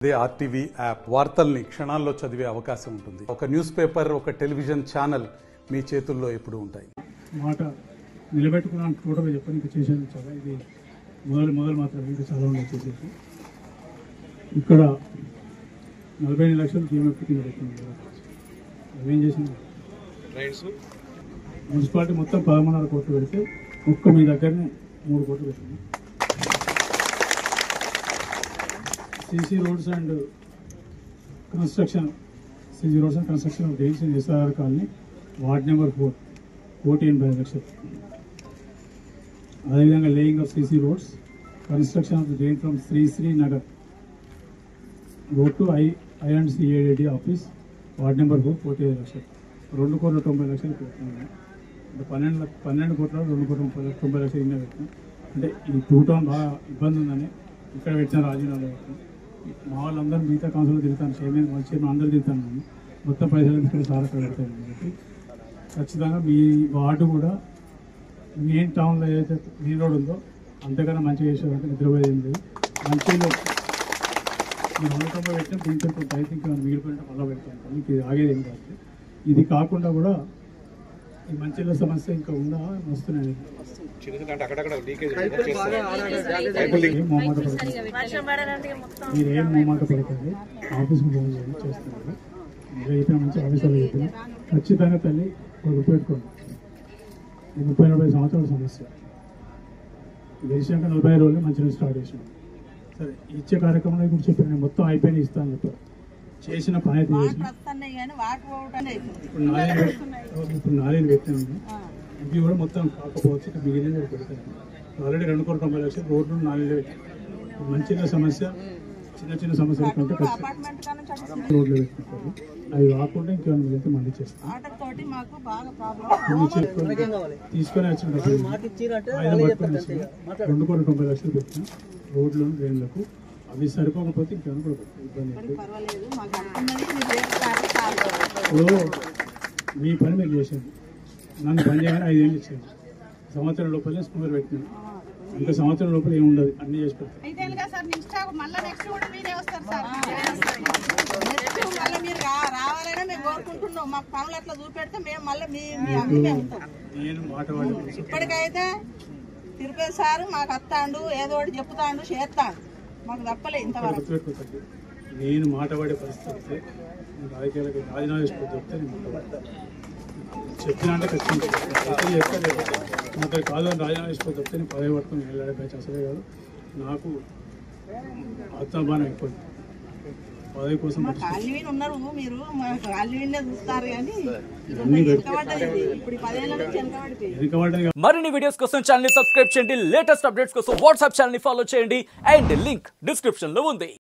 అదే RTV app వార్తల్ని క్షణాల్లో చదివే అవకాశం ఉంటుంది. ఒక న్యూస్ పేపర్, ఒక టెలివిజన్ ఛానల్ మీ చేతుల్లో ఎప్పుడూ ఉంటాయి. మాట నిలబెట్టుకున్నాను టోటల్గా చెప్పని ఇంకా చేసేది చాలా ఇది మొదలు మాత్రం ఇంకా చాలా ఉన్నాయి చేసేసి ఇక్కడ 40 లక్షలు జీఎంఎఫ్ కింద పెట్టింది. అవేం చేసింది మున్సిపాలిటీ మొత్తం 13.5 కోట్లు పెడితే ఒక్క మీ దగ్గరనే 3 కోట్లు పెట్టింది. CC roads and construction of drains in SR colony ward number 4 1,80,0 లక్షలు. అదేవిధంగా laying of CC roads construction of the drain from Sri Nagar road to I and CAD office ward number 4 1,50,000 లక్షలు. 2,90,00,000 పెట్టినాము. అంటే 12 కోట్ల 2,90,00,000 ఇన్న పెట్టినాం. అంటే ఈ టూ టౌన్ బాగా ఇబ్బంది ఉందని ఇక్కడ పెట్టిన రాజీనామాలో పెట్టినాం. మా వాళ్ళందరూ మిగతా కౌన్సిల్లో తిరుగుతాను, చైర్మన్ మంచి అందరూ తిరుగుతాను. మొత్తం పైసలు ఇక్కడ సార్ అక్కడ పెడతాను కాబట్టి ఖచ్చితంగా మీ వార్డు కూడా మెయిన్ టౌన్లో ఏదైతే మెయిన్ రోడ్ ఉందో అంతకన్నా మంచిగా చేసేదంటే నిద్రపోయేది ఏం లేదు. మంచిగా మీరు 190 పెట్టినా దీంతో కొంత అయితే ఇంకా మిగిలిపోయిన మళ్ళీ పెడతాను. మీకు ఇది ఆగేది ఏం కాదు. ఇది కాకుండా కూడా ఈ మంచిల సమస్య ఇంకా ఉందా వస్తున్నాయి. మీరేం మొహమాట పడకండి, ఆఫీస్కి ఫోన్ చేయండి చేస్తున్నారు. మీరు చెప్పిన మంచి ఆఫీసర్లు చెప్పిన ఖచ్చితంగా తల్లి గుర్తుపెట్టుకోండి. ఈ 30-40 సంవత్సరాల సమస్య గెలిచాక 40 రోజులు మంచిగా స్టార్ట్ చేసాం. సరే ఇచ్చే కార్యక్రమంలో ఇప్పుడు చెప్పాను నేను మొత్తం అయిపోయినా ఇస్తాను చెప్పారు. చేసిన పని అయితే ఇప్పుడు 4 పెట్టాను. ఇవి కూడా మొత్తం కాకపోవచ్చు మిగిలిన పెడతాను. ఆల్రెడీ 2,90,00,000 రోడ్లు 4 పెట్టాను. మంచిగా సమస్య చిన్న సమస్యల కంటే రోడ్లు పెట్టుకుంటారు. అవి కాకుండా ఇంకేమైనా మిగిలితే మళ్ళీ చేస్తాం. తీసుకొని వచ్చిన 2,90,00,000 పెట్టిన రోడ్లు డ్రైన్లకు. అవి సరిపోకపోతే ఇంకేమైనా కూడా ఇబ్బంది. ఇప్పుడు మీ పని మీరు చేసేది, నన్ను పని చేయగానే 5 ఏళ్ళు ఇచ్చేది. సంవత్సరం లోపలే స్కూల్ పెట్టినాను. ఇంకా సంవత్సరం లోపల ఏమి ఉండదు, అన్ని చేసి పెడతాను. నేను మాట ఇప్పటికైతే తిరుపతి సార్ మాకు వస్తాడు, ఏదో ఒకటి చెప్తాడు, చేస్తాడు, మాకు తప్పలే ఇంతవరకు. నేను మాట పడే పరిస్థితి రాజకీయాలకు రాజీనామా చేసుకో చెప్తే నేను చెప్పినా అంటే ఖచ్చితంగా చెప్తాను. నాకు కాదు అని రాజీనామా చేసుకో చెప్తే నేను పదవి పట్టుకుని వెళ్ళాడే బ్యాచ్ అసలే కాదు. నాకు ఆత్మాభిమానం ఎక్కువ. పదవి కోసం ఉన్నారు మీరు చూస్తారు కానీ మరిన్ని వీడియోస్ కోసం ఛానల్ ని సబ్స్క్రైబ్ చేయండి. లేటెస్ట్ అప్డేట్స్ కోసం వాట్సాప్ ఛానల్ ని ఫాలో చేయండి. అండ్ లింక్ డిస్క్రిప్షన్ లో ఉంది.